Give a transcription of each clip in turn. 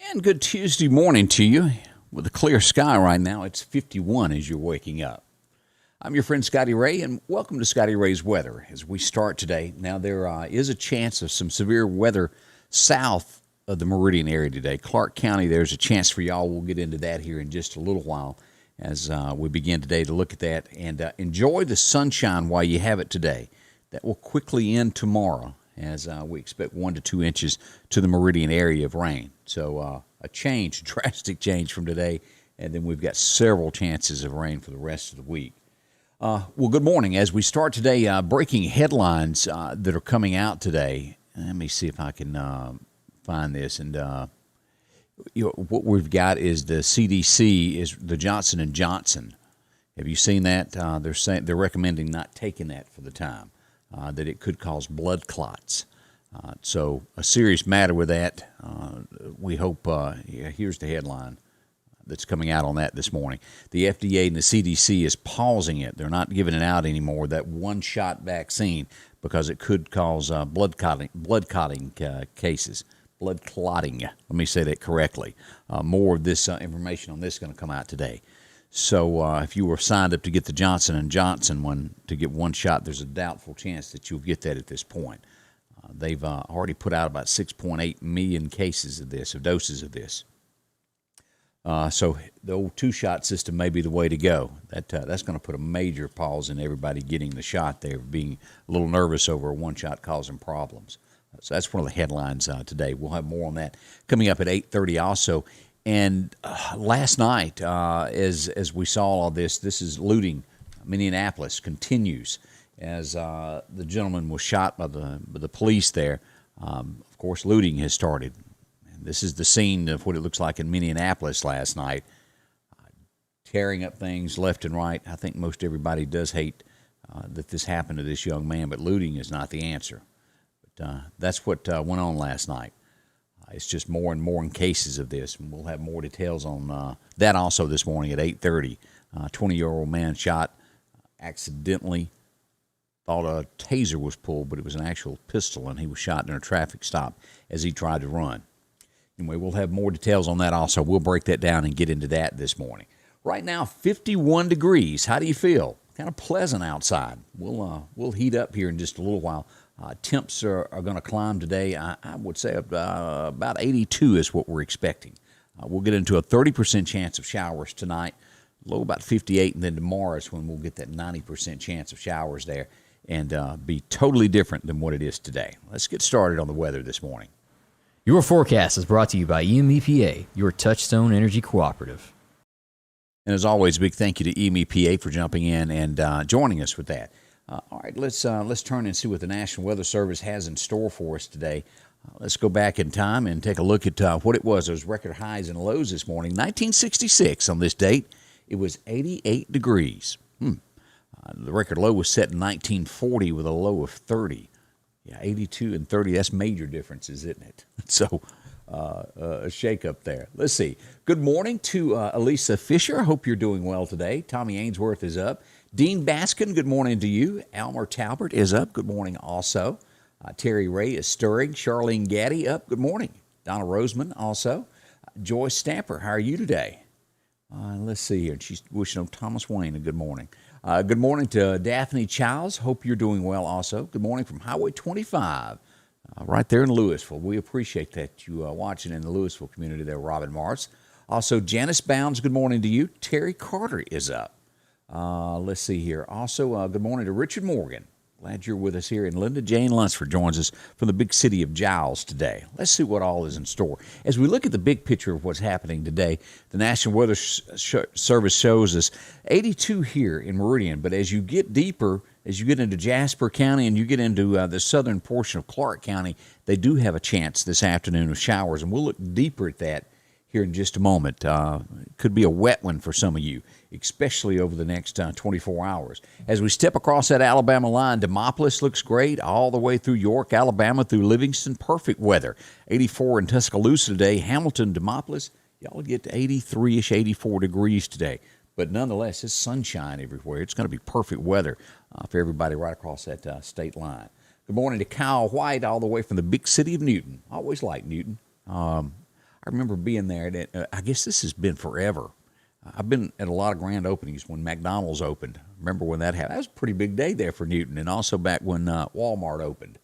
And good Tuesday morning to you. With a clear sky right now, it's 51 as you're waking up. I'm your friend Scotty Ray, and welcome to Scotty Ray's Weather. As we start today, now there is a chance of some severe weather south of the Meridian area today. Clark County, there's a chance for y'all. We'll get into that here in just a little while as we begin today to look at that. And enjoy the sunshine while you have it today. That will quickly end tomorrow, as we expect 1 to 2 inches to the Meridian area of rain. So a drastic change from today, and then we've got several chances of rain for the rest of the week. Well, good morning. As we start today, breaking headlines that are coming out today. Let me see if I can find this. And what we've got is the CDC is the Johnson & Johnson. Have you seen that? They're recommending not taking that for the time. That it could cause blood clots. So a serious matter with that. We hope, here's the headline that's coming out on that this morning. The FDA and the CDC is pausing it. They're not giving it out anymore, that one-shot vaccine, because it could cause blood clotting cases. Blood clotting. Let me say that correctly. More of this information on this is going to come out today. So if you were signed up to get the Johnson & Johnson one, to get one shot, there's a doubtful chance that you'll get that at this point. They've already put out about 6.8 million cases of this, of doses of this. So the old two-shot system may be the way to go. That's going to put a major pause in everybody getting the shot there, being a little nervous over a one-shot causing problems. So that's one of the headlines today. We'll have more on that coming up at 8:30 also. And last night, as we saw all this is looting. Minneapolis continues as the gentleman was shot by the police there. Of course, looting has started. And this is the scene of what it looks like in Minneapolis last night. Tearing up things left and right. I think most everybody does hate that this happened to this young man, but looting is not the answer. But that's what went on last night. It's just more and more in cases of this, and we'll have more details on that also this morning at 8:30. 20-year-old man shot accidentally, thought a taser was pulled, but it was an actual pistol, and he was shot in a traffic stop as he tried to run. Anyway, we'll have more details on that also. We'll break that down and get into that this morning. Right now, 51 degrees. How do you feel? Kind of pleasant outside. We'll heat up here in just a little while. Temps are going to climb today. I would say about 82 is what we're expecting. We'll get into a 30% chance of showers tonight, low about 58, and then tomorrow is when we'll get that 90% chance of showers there and be totally different than what it is today. Let's get started on the weather this morning. Your forecast is brought to you by EMEPA, your Touchstone Energy Cooperative. And as always, a big thank you to EMEPA for jumping in and joining us with that. All right, let's turn and see what the National Weather Service has in store for us today. Let's go back in time and take a look at what it was. Those record highs and lows this morning. 1966 on this date, it was 88 degrees. The record low was set in 1940 with a low of 30. Yeah, 82 and 30, that's major differences, isn't it? So a shake-up there. Let's see. Good morning to Elisa Fisher. I hope you're doing well today. Tommy Ainsworth is up. Dean Baskin, good morning to you. Elmer Talbert is up. Good morning also. Terry Ray is stirring. Charlene Gaddy up. Good morning. Donna Roseman also. Joyce Stamper, how are you today? Let's see here. She's wishing Thomas Wayne a good morning. Good morning to Daphne Childs. Hope you're doing well also. Good morning from Highway 25, right there in Louisville. We appreciate that you watching in the Louisville community there, Robin Mars. Also, Janice Bounds, good morning to you. Terry Carter is up. Let's see here. Also, good morning to Richard Morgan. Glad you're with us here. And Linda Jane Lunsford joins us from the big city of Giles today. Let's see what all is in store. As we look at the big picture of what's happening today, the National Weather Service shows us 82 here in Meridian. But as you get deeper, as you get into Jasper County and you get into the southern portion of Clark County, they do have a chance this afternoon of showers. And we'll look deeper at that here in just a moment. It could be a wet one for some of you, especially over the next 24 hours. As we step across that Alabama line, Demopolis looks great all the way through York, Alabama, through Livingston. Perfect weather. 84 in Tuscaloosa today. Hamilton, Demopolis, y'all get to 83-ish, 84 degrees today. But nonetheless, it's sunshine everywhere. It's going to be perfect weather for everybody right across that state line. Good morning to Kyle White all the way from the big city of Newton. Always like Newton. I remember being there. I guess this has been forever. I've been at a lot of grand openings when McDonald's opened. Remember when that happened? That was a pretty big day there for Newton, and also back when Walmart opened.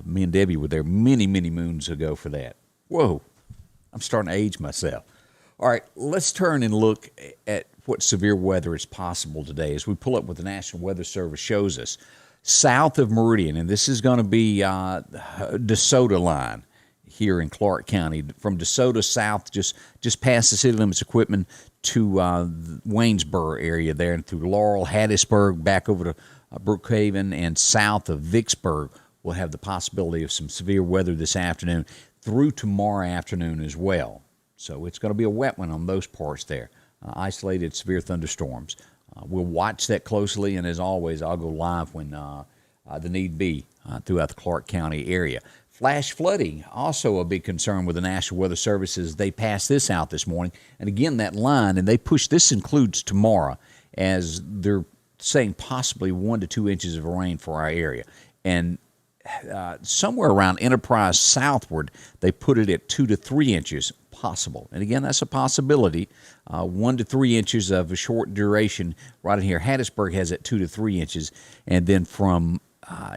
Me and Debbie were there many, many moons ago for that. Whoa, I'm starting to age myself. All right, let's turn and look at what severe weather is possible today as we pull up what the National Weather Service shows us. South of Meridian, and this is going to be DeSoto line here in Clark County. From DeSoto south, just past the city limits equipment to Waynesboro area there, and through Laurel, Hattiesburg, back over to Brookhaven, and south of Vicksburg, we'll have the possibility of some severe weather this afternoon through tomorrow afternoon as well. So it's going to be a wet one on those parts there. Isolated severe thunderstorms. We'll watch that closely, and as always, I'll go live when the need be throughout the Clark County area. Flash flooding, also a big concern with the National Weather Service as they passed this out this morning. And again, that line, and they push, this includes tomorrow, as they're saying possibly 1 to 2 inches of rain for our area. And somewhere around Enterprise southward, they put it at 2 to 3 inches possible. And again, that's a possibility. 1 to 3 inches of a short duration right in here. Hattiesburg has it 2 to 3 inches. And then from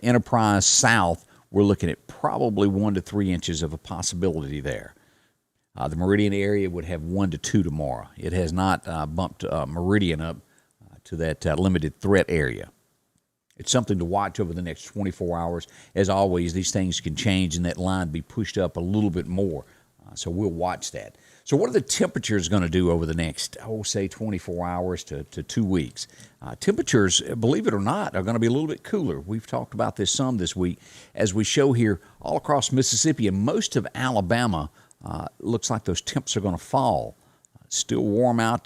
Enterprise south, we're looking at probably 1 to 3 inches of a possibility there. The Meridian area would have 1 to 2 tomorrow. It has not bumped Meridian up to that limited threat area. It's something to watch over the next 24 hours. As always, these things can change and that line be pushed up a little bit more. So we'll watch that. So what are the temperatures going to do over the next, say 24 hours to 2 weeks? Temperatures, believe it or not, are going to be a little bit cooler. We've talked about this some this week as we show here all across Mississippi and most of Alabama. Looks like those temps are going to fall. Still warm out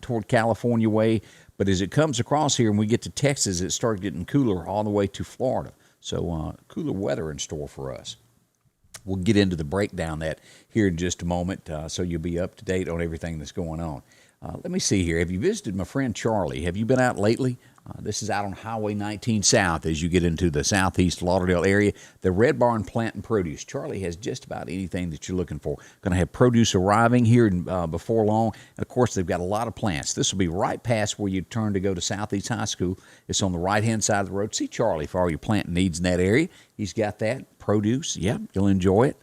toward California way, but as it comes across here and we get to Texas, it starts getting cooler all the way to Florida. So cooler weather in store for us. We'll get into the breakdown that here in just a moment, so you'll be up to date on everything that's going on. Let me see here. Have you visited my friend Charlie? Have you been out lately? This is out on Highway 19 South as you get into the southeast Lauderdale area. The Red Barn Plant and Produce. Charlie has just about anything that you're looking for. Going to have produce arriving here before long. And, of course, they've got a lot of plants. This will be right past where you turn to go to Southeast High School. It's on the right-hand side of the road. See Charlie for all your plant needs in that area. He's got that. Produce, yeah, you'll enjoy it.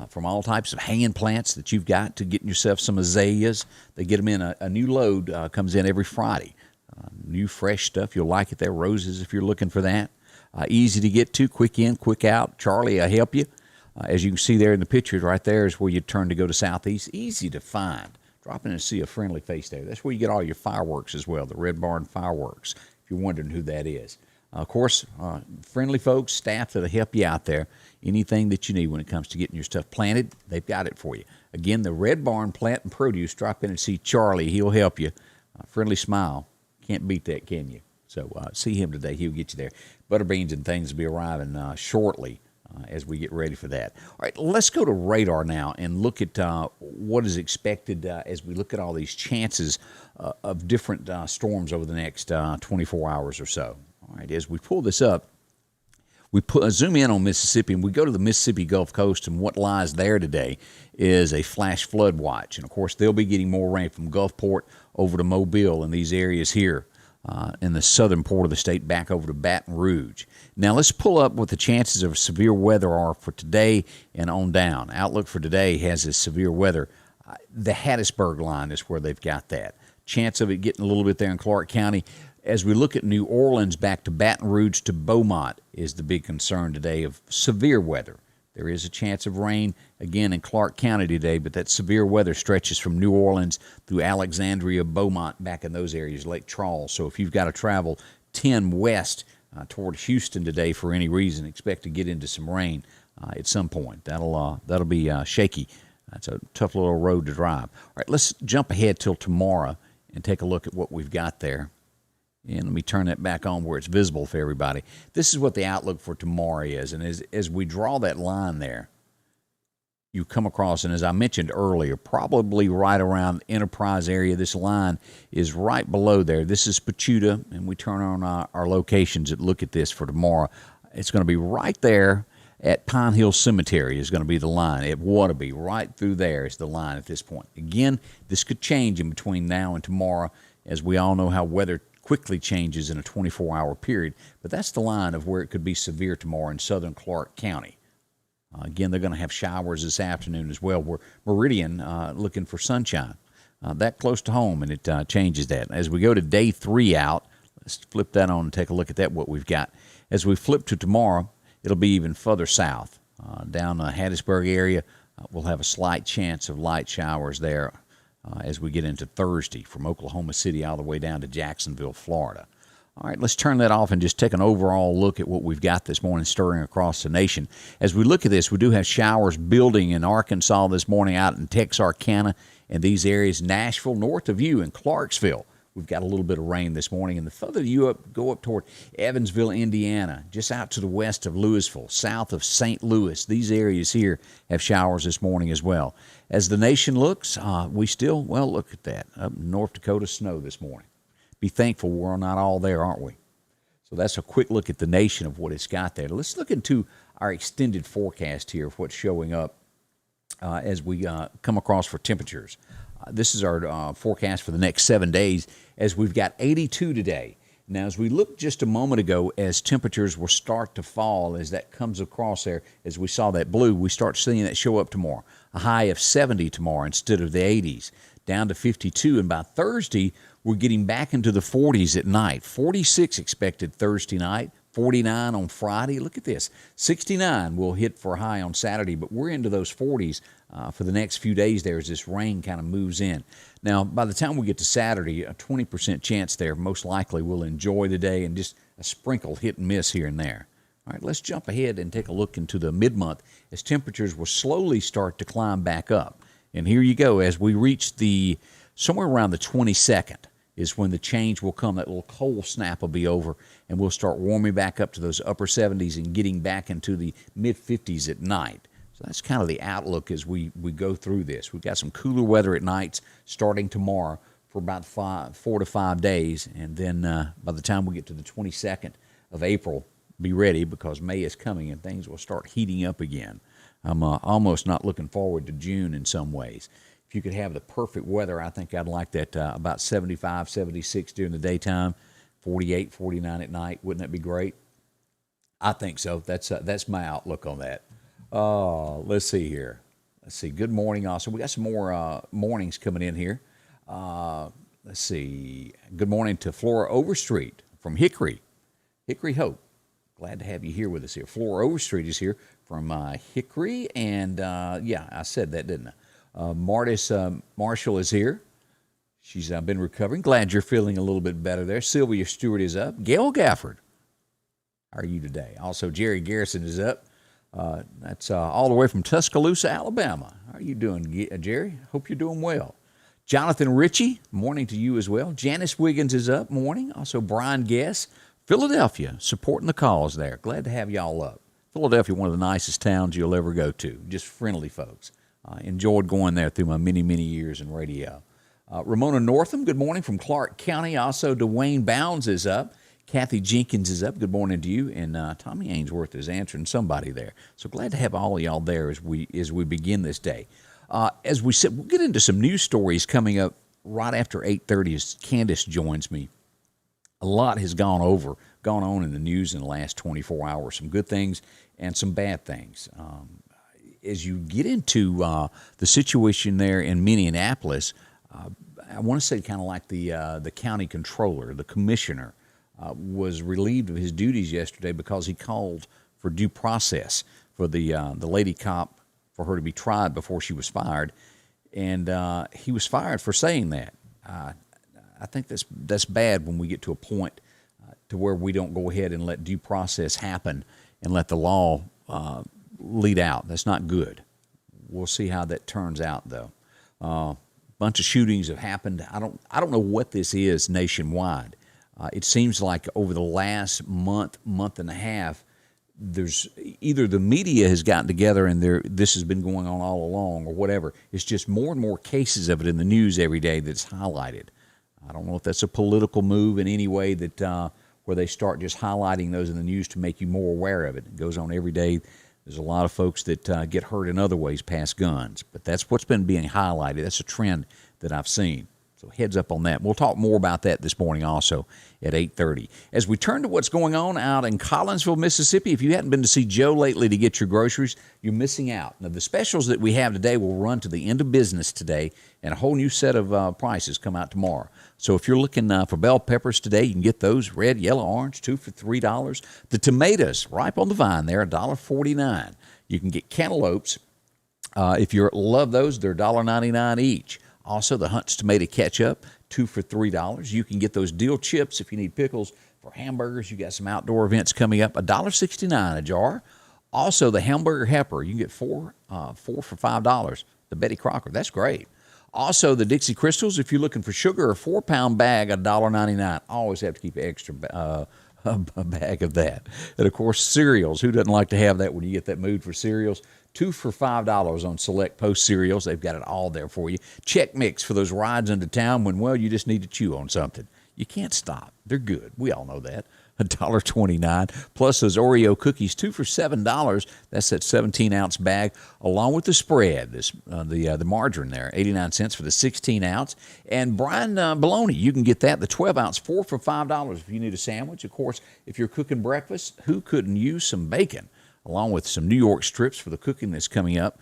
From all types of hanging plants that you've got to getting yourself some azaleas. They get them in a new load, comes in every Friday. New fresh stuff. You'll like it there. Roses if you're looking for that. Easy to get to. Quick in, quick out. Charlie, I help you. As you can see there in the pictures right there is where you turn to go to Southeast. Easy to find. Drop in and see a friendly face there. That's where you get all your fireworks as well. The Red Barn Fireworks, if you're wondering who that is. Of course, friendly folks, staff that'll help you out there. Anything that you need when it comes to getting your stuff planted, they've got it for you. Again, the Red Barn Plant and Produce. Drop in and see Charlie. He'll help you. Friendly smile. Can't beat that, can you? So see him today. He'll get you there. Butter beans and things will be arriving shortly as we get ready for that. All right, let's go to radar now and look at what is expected as we look at all these chances of different storms over the next 24 hours or so. All right, as we pull this up, we zoom in on Mississippi, and we go to the Mississippi Gulf Coast, and what lies there today is a flash flood watch. And, of course, they'll be getting more rain from Gulfport over to Mobile and these areas here in the southern part of the state back over to Baton Rouge. Now, let's pull up what the chances of severe weather are for today and on down. Outlook for today has this severe weather. The Hattiesburg line is where they've got that. Chance of it getting a little bit there in Clark County. As we look at New Orleans back to Baton Rouge to Beaumont is the big concern today of severe weather. There is a chance of rain, again, in Clark County today, but that severe weather stretches from New Orleans through Alexandria, Beaumont, back in those areas, Lake Charles. So if you've got to travel 10 west toward Houston today for any reason, expect to get into some rain at some point. That'll be shaky. That's a tough little road to drive. All right, let's jump ahead till tomorrow and take a look at what we've got there. And let me turn that back on where it's visible for everybody. This is what the outlook for tomorrow is. And as we draw that line there, you come across, and as I mentioned earlier, probably right around the Enterprise area. This line is right below there. This is Pachuta, and we turn on our locations and look at this for tomorrow. It's going to be right there at Pine Hill Cemetery is going to be the line. At Waterby, right through there is the line at this point. Again, this could change in between now and tomorrow, as we all know how weather quickly changes in a 24-hour period. But that's the line of where it could be severe tomorrow in southern Clark County. Again, they're going to have showers this afternoon as well. We're Meridian looking for sunshine. That close to home, and it changes that. As we go to day 3 out, let's flip that on and take a look at that, what we've got. As we flip to tomorrow, it'll be even further south. Down the Hattiesburg area, we'll have a slight chance of light showers there as we get into Thursday from Oklahoma City all the way down to Jacksonville, Florida. All right, let's turn that off and just take an overall look at what we've got this morning stirring across the nation. As we look at this, we do have showers building in Arkansas this morning, out in Texarkana and these areas, Nashville, north of you, and Clarksville. We've got a little bit of rain this morning. And the further you go up toward Evansville, Indiana, just out to the west of Louisville, south of St. Louis, these areas here have showers this morning as well. As the nation looks, we still, well, look at that. Up in North Dakota, snow this morning. Be thankful we're not all there, aren't we? So that's a quick look at the nation of what it's got there. Let's look into our extended forecast here of what's showing up as we come across for temperatures. This is our forecast for the next 7 days, as we've got 82 today. Now, as we looked just a moment ago, as temperatures will start to fall, as that comes across there, as we saw that blue, we start seeing that show up tomorrow. A high of 70 tomorrow instead of the 80s, down to 52. And by Thursday, we're getting back into the 40s at night. 46 expected Thursday night, 49 on Friday. Look at this. 69 we'll hit for a high on Saturday, but we're into those 40s for the next few days there as this rain kind of moves in. Now, by the time we get to Saturday, a 20% chance there. Most likely we'll enjoy the day and just a sprinkle hit and miss here and there. All right, let's jump ahead and take a look into the mid-month as temperatures will slowly start to climb back up. And here you go. As we reach somewhere around the 22nd is when the change will come. That little cold snap will be over, and we'll start warming back up to those upper 70s and getting back into the mid-50s at night. So that's kind of the outlook as we go through this. We've got some cooler weather at nights starting tomorrow for about 4 to 5 days, and then by the time we get to the 22nd of April, be ready because May is coming and things will start heating up again. I'm almost not looking forward to June in some ways. If you could have the perfect weather, I think I'd like that about 75, 76 during the daytime, 48, 49 at night. Wouldn't that be great? I think so. That's my outlook on that. Let's see here. Let's see. Good morning also. We got some more mornings coming in here. Let's see. Good morning to Flora Overstreet from Hickory Hope. Glad to have you here with us here. Flora Overstreet is here from Hickory, and yeah, I said that, didn't I? Martis Marshall is here. She's been recovering. Glad you're feeling a little bit better there. Sylvia Stewart is up. Gail Gafford, how are you today? Also, Jerry Garrison is up. That's all the way from Tuscaloosa, Alabama. How are you doing, Jerry? Hope you're doing well. Jonathan Ritchie, morning to you as well. Janice Wiggins is up, morning. Also, Brian Guess, Philadelphia, supporting the cause there. Glad to have y'all up. Philadelphia, one of the nicest towns you'll ever go to. Just friendly folks. Enjoyed going there through my many, many years in radio. Ramona Northam, good morning from Clark County. Also, Dwayne Bounds is up. Kathy Jenkins is up. Good morning to you. And Tommy Ainsworth is answering somebody there. So glad to have all of y'all there as we begin this day. As we said, we'll get into some news stories coming up right after 8:30 as Candace joins me. A lot has gone on in the news in the last 24 hours. Some good things and some bad things. As you get into the situation there in Minneapolis, I want to say kind of like the county controller, the commissioner, was relieved of his duties yesterday because he called for due process for the lady cop, for her to be tried before she was fired, and he was fired for saying that. I think that's bad when we get to a point to where we don't go ahead and let due process happen and let the law lead out. That's not good. We'll see how that turns out, though. Bunch of shootings have happened. I don't know what this is nationwide. It seems like over the last month and a half, there's either the media has gotten together and this has been going on all along or whatever. It's just more and more cases of it in the news every day that's highlighted. I don't know if that's a political move in any way that where they start just highlighting those in the news to make you more aware of it. It goes on every day. There's a lot of folks that get hurt in other ways past guns, but that's what's been being highlighted. That's a trend that I've seen. So heads up on that. We'll talk more about that this morning also at 8:30. As we turn to what's going on out in Collinsville, Mississippi, if you hadn't been to see Joe lately to get your groceries, you're missing out. Now, the specials that we have today will run to the end of business today, and a whole new set of prices come out tomorrow. So if you're looking for bell peppers today, you can get those red, yellow, orange, 2 for $3. The tomatoes, ripe on the vine there, $1.49. You can get cantaloupes. If you love those, they're $1.99 each. Also, the Hunt's tomato ketchup, 2 for $3. You can get those dill chips if you need pickles for hamburgers. You got some outdoor events coming up, $1.69 a jar. Also, the hamburger helper, you can get four for $5. The Betty Crocker, that's great. Also, the Dixie Crystals, if you're looking for sugar, a 4-pound bag, $1.99. Always have to keep an extra a bag of that. And, of course, cereals. Who doesn't like to have that when you get that mood for cereals? 2 for $5 on select Post cereals. They've got it all there for you. Check Mix for those rides into town when, well, you just need to chew on something. You can't stop. They're good. We all know that. $1.29. Plus those Oreo cookies, 2 for $7. That's that 17-ounce bag, along with the spread, the margarine there, 89 cents for the 16-ounce. And brine bologna, you can get that, the 12-ounce, 4 for $5 if you need a sandwich. Of course, if you're cooking breakfast, who couldn't use some bacon? Along with some New York strips for the cooking that's coming up.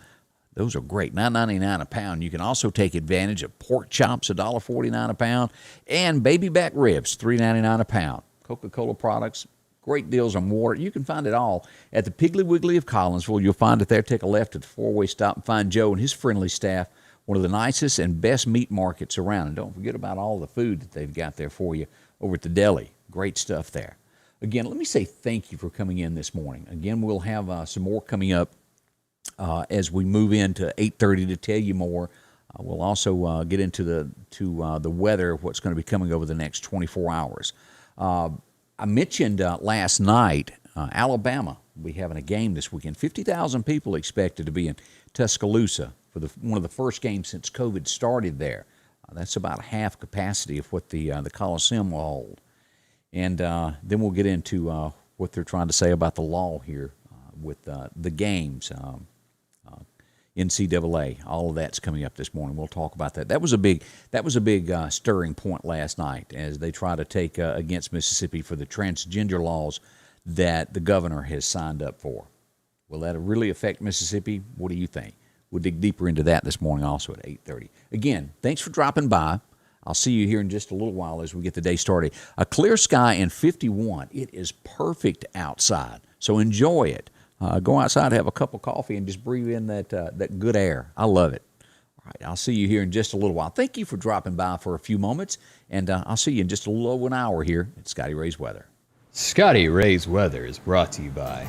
Those are great, $9.99 a pound. You can also take advantage of pork chops, $1.49 a pound, and baby back ribs, $3.99 a pound. Coca-Cola products, great deals on water. You can find it all at the Piggly Wiggly of Collinsville. You'll find it there. Take a left at the four-way stop and find Joe and his friendly staff, one of the nicest and best meat markets around. And don't forget about all the food that they've got there for you over at the deli. Great stuff there. Again, let me say thank you for coming in this morning. Again, we'll have some more coming up as we move into 8:30 to tell you more. We'll also get into the weather, what's going to be coming over the next 24 hours. I mentioned last night, Alabama will be having a game this weekend. 50,000 people expected to be in Tuscaloosa for one of the first games since COVID started there. That's about half capacity of what the Coliseum will hold. And then we'll get into what they're trying to say about the law here with the games, NCAA. All of that's coming up this morning. We'll talk about that. That was a big stirring point last night as they try to take against Mississippi for the transgender laws that the governor has signed up for. Will that really affect Mississippi? What do you think? We'll dig deeper into that this morning also at 8:30. Again, thanks for dropping by. I'll see you here in just a little while as we get the day started. A clear sky and 51. It is perfect outside, so enjoy it. Go outside, have a cup of coffee, and just breathe in that good air. I love it. All right, I'll see you here in just a little while. Thank you for dropping by for a few moments, and I'll see you in just a little over an hour here at Scotty Ray's Weather. Scotty Ray's Weather is brought to you by